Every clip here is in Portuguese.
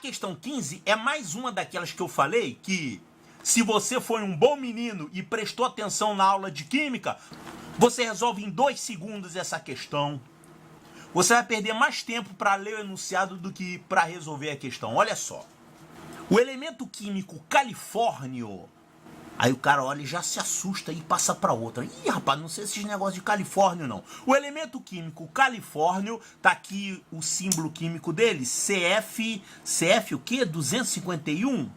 questão 15 é mais uma daquelas que eu falei que, se você foi um bom menino e prestou atenção na aula de química, você resolve em 2 segundos essa questão. Você vai perder mais tempo para ler o enunciado do que para resolver a questão. Olha só. O elemento químico califórnio. Aí o cara olha e já se assusta e passa para outra. Ih, rapaz, não sei esses negócios de califórnio, não. O elemento químico califórnio, tá aqui o símbolo químico dele, CF o quê? 251?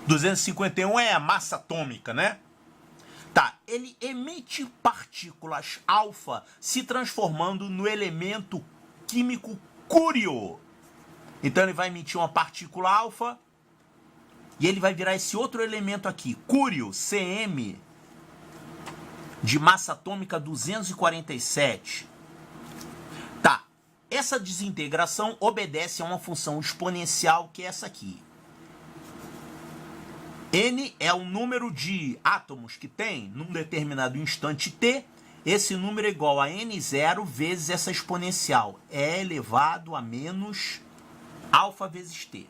251 é a massa atômica, né? Tá, ele emite partículas alfa se transformando no elemento químico cúrio. Então ele vai emitir uma partícula alfa e ele vai virar esse outro elemento aqui, cúrio, Cm, de massa atômica 247. Tá, essa desintegração obedece a uma função exponencial que é essa aqui. N é o número de átomos que tem num determinado instante t. Esse número é igual a n0 vezes essa exponencial. É elevado a menos alfa vezes t.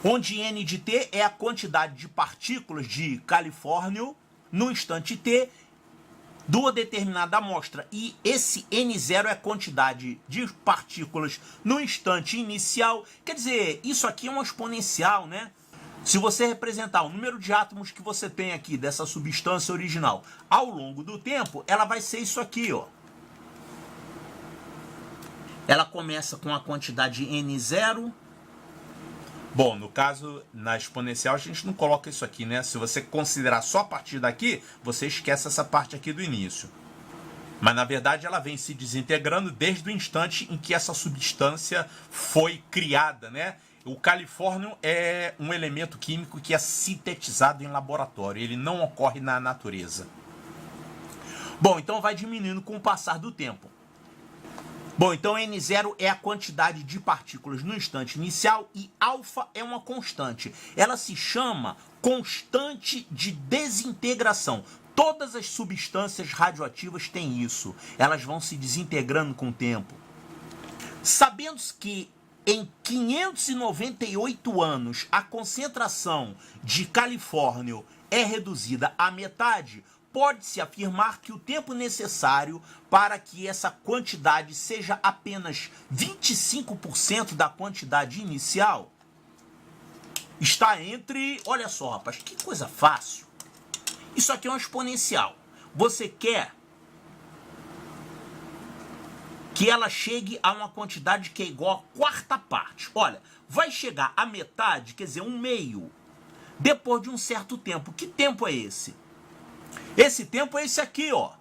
Onde n de t é a quantidade de partículas de califórnio no instante t de uma determinada amostra. E esse n0 é a quantidade de partículas no instante inicial. Quer dizer, isso aqui é uma exponencial, né? Se você representar o número de átomos que você tem aqui dessa substância original ao longo do tempo, ela vai ser isso aqui, ó. Ela começa com a quantidade n0. Bom, no caso, na exponencial, a gente não coloca isso aqui, né? Se você considerar só a partir daqui, você esquece essa parte aqui do início. Mas, na verdade, ela vem se desintegrando desde o instante em que essa substância foi criada, né? O califórnio é um elemento químico que é sintetizado em laboratório. Ele não ocorre na natureza. Bom, então vai diminuindo com o passar do tempo. Bom, então N0 é a quantidade de partículas no instante inicial e alfa é uma constante. Ela se chama constante de desintegração. Todas as substâncias radioativas têm isso. Elas vão se desintegrando com o tempo. Sabendo que em 598 anos a concentração de califórnio é reduzida à metade, pode-se afirmar que o tempo necessário para que essa quantidade seja apenas 25% da quantidade inicial está entre... Olha só, rapaz, que coisa fácil. Isso aqui é uma exponencial. Você quer que ela chegue a uma quantidade que é igual a quarta parte. Olha, vai chegar a metade, quer dizer, um meio, depois de um certo tempo. Que tempo é esse? Esse tempo é esse aqui, ó.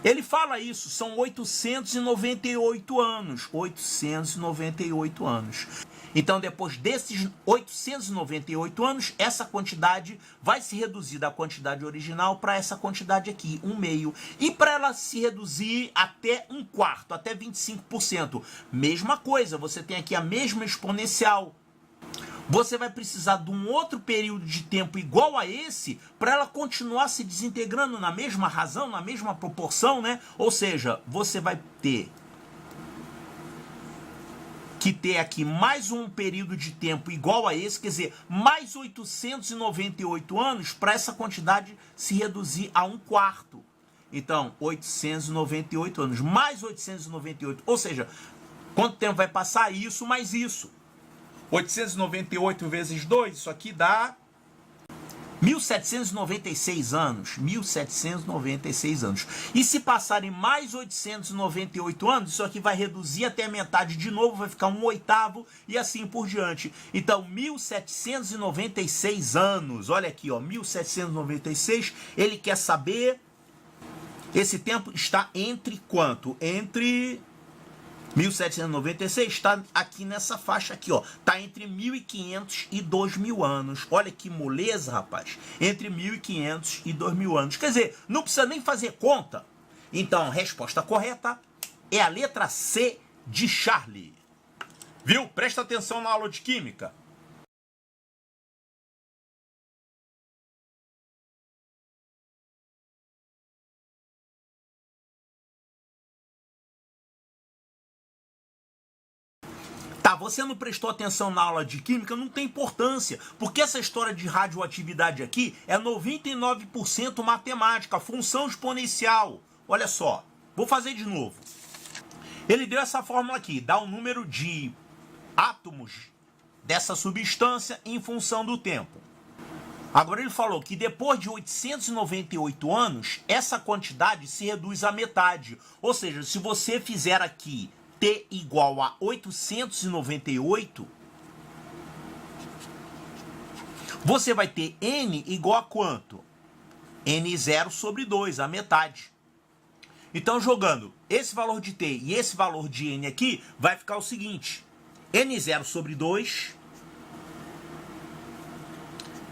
Ele fala isso, são 898 anos. 898 anos. Então, depois desses 898 anos, essa quantidade vai se reduzir da quantidade original para essa quantidade aqui, um meio. E para ela se reduzir até um quarto, até 25%. Mesma coisa, você tem aqui a mesma exponencial. Você vai precisar de um outro período de tempo igual a esse para ela continuar se desintegrando na mesma razão, na mesma proporção, né? Ou seja, você vai ter que ter aqui mais um período de tempo igual a esse, quer dizer, mais 898 anos para essa quantidade se reduzir a um quarto. Então, 898 anos, mais 898, ou seja, quanto tempo vai passar isso mais isso? 898 vezes 2, isso aqui dá 1796 anos. 1796 anos. E se passarem mais 898 anos, isso aqui vai reduzir até a metade de novo, vai ficar um oitavo e assim por diante. Então, 1796 anos. Olha aqui, ó, 1796. Ele quer saber... Esse tempo está entre quanto? Entre... 1796 está aqui nessa faixa aqui, ó. Está entre 1.500 e 2.000 anos. Olha que moleza, rapaz. Entre 1.500 e 2.000 anos. Quer dizer, não precisa nem fazer conta. Então, a resposta correta é a letra C de Charlie. Viu? Presta atenção na aula de química. Tá, você não prestou atenção na aula de química, não tem importância, porque essa história de radioatividade aqui é 99% matemática, função exponencial. Olha só, vou fazer de novo. Ele deu essa fórmula aqui, dá o número de átomos dessa substância em função do tempo. Agora ele falou que depois de 898 anos, essa quantidade se reduz à metade. Ou seja, se você fizer aqui T igual a 898, você vai ter N igual a quanto? N0 sobre 2, a metade. Então, jogando esse valor de T e esse valor de N aqui, vai ficar o seguinte. N0 sobre 2,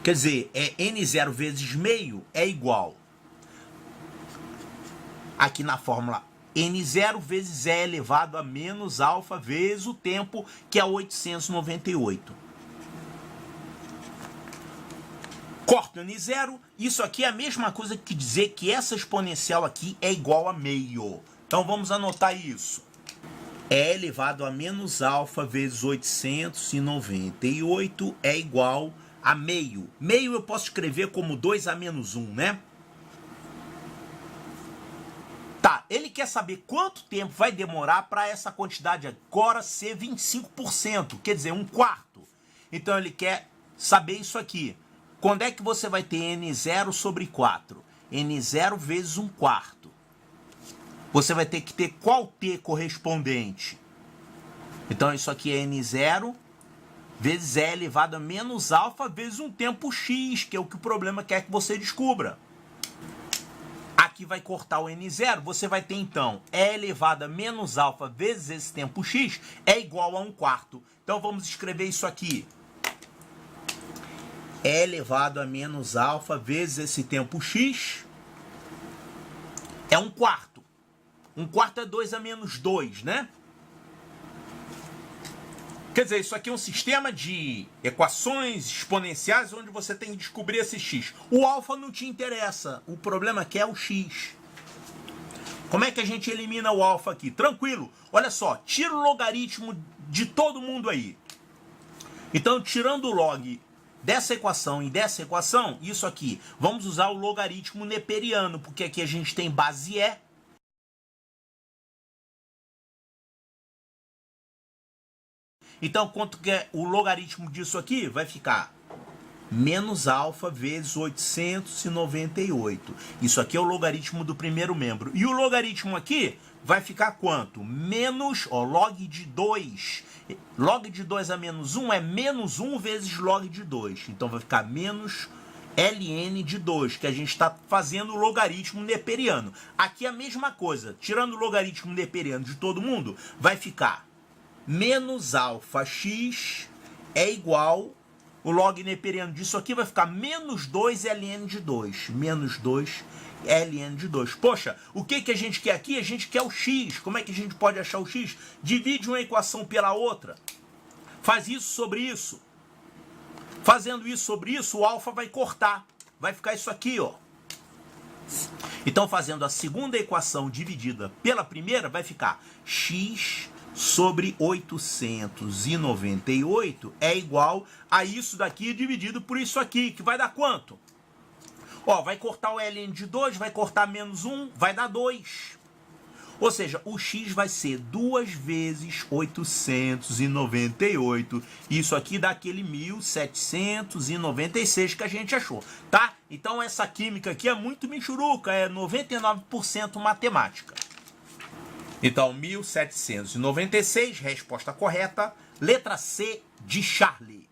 quer dizer, N0 vezes meio é igual. Aqui na fórmula N0 vezes E elevado a menos alfa vezes o tempo, que é 898. Corta o N0, isso aqui é a mesma coisa que dizer que essa exponencial aqui é igual a meio. Então vamos anotar isso. E elevado a menos alfa vezes 898 é igual a meio. Meio eu posso escrever como 2 a menos 1, né? Tá, ele quer saber quanto tempo vai demorar para essa quantidade agora ser 25%, quer dizer, 1/4. Então ele quer saber isso aqui. Quando é que você vai ter N0 sobre 4? N0 vezes 1/4. Você vai ter que ter qual T correspondente? Então isso aqui é N0 vezes E elevado a menos alfa vezes um tempo X, que é o que o problema quer que você descubra. Aqui vai cortar o N0, você vai ter então E elevado a menos alfa vezes esse tempo X é igual a 1/4. Então vamos escrever isso aqui. E elevado a menos alfa vezes esse tempo X é 1/4. 1/4 é 2 a menos 2, né? Quer dizer, isso aqui é um sistema de equações exponenciais onde você tem que descobrir esse x. O alfa não te interessa, o problema aqui é o x. Como é que a gente elimina o alfa aqui? Tranquilo, olha só, tira o logaritmo de todo mundo aí. Então, tirando o log dessa equação e dessa equação, isso aqui, vamos usar o logaritmo neperiano, porque aqui a gente tem base E. Então, quanto que é o logaritmo disso aqui? Vai ficar menos alfa vezes 898. Isso aqui é o logaritmo do primeiro membro. E o logaritmo aqui vai ficar quanto? Menos, ó, log de 2. Log de 2 a menos 1 é menos 1 vezes log de 2. Então vai ficar menos ln de 2, que a gente está fazendo o logaritmo neperiano. Aqui é a mesma coisa. Tirando o logaritmo neperiano de todo mundo, vai ficar menos alfa x é igual, o log neperiano disso aqui vai ficar menos 2 ln de 2. Menos 2 ln de 2. Poxa, o que a gente quer aqui? A gente quer o x. Como é que a gente pode achar o x? Divide uma equação pela outra. Faz isso sobre isso. Fazendo isso sobre isso, o alfa vai cortar. Vai ficar isso aqui, ó. Então, fazendo a segunda equação dividida pela primeira, vai ficar x sobre 898 é igual a isso daqui dividido por isso aqui, que vai dar quanto? Ó, vai cortar o ln de 2, vai cortar menos 1, vai dar 2. Ou seja, o x vai ser 2 vezes 898. Isso aqui dá aquele 1796 que a gente achou, tá? Então essa química aqui é muito michuruca, é 99% matemática. Então, 1796, resposta correta, letra C de Charlie.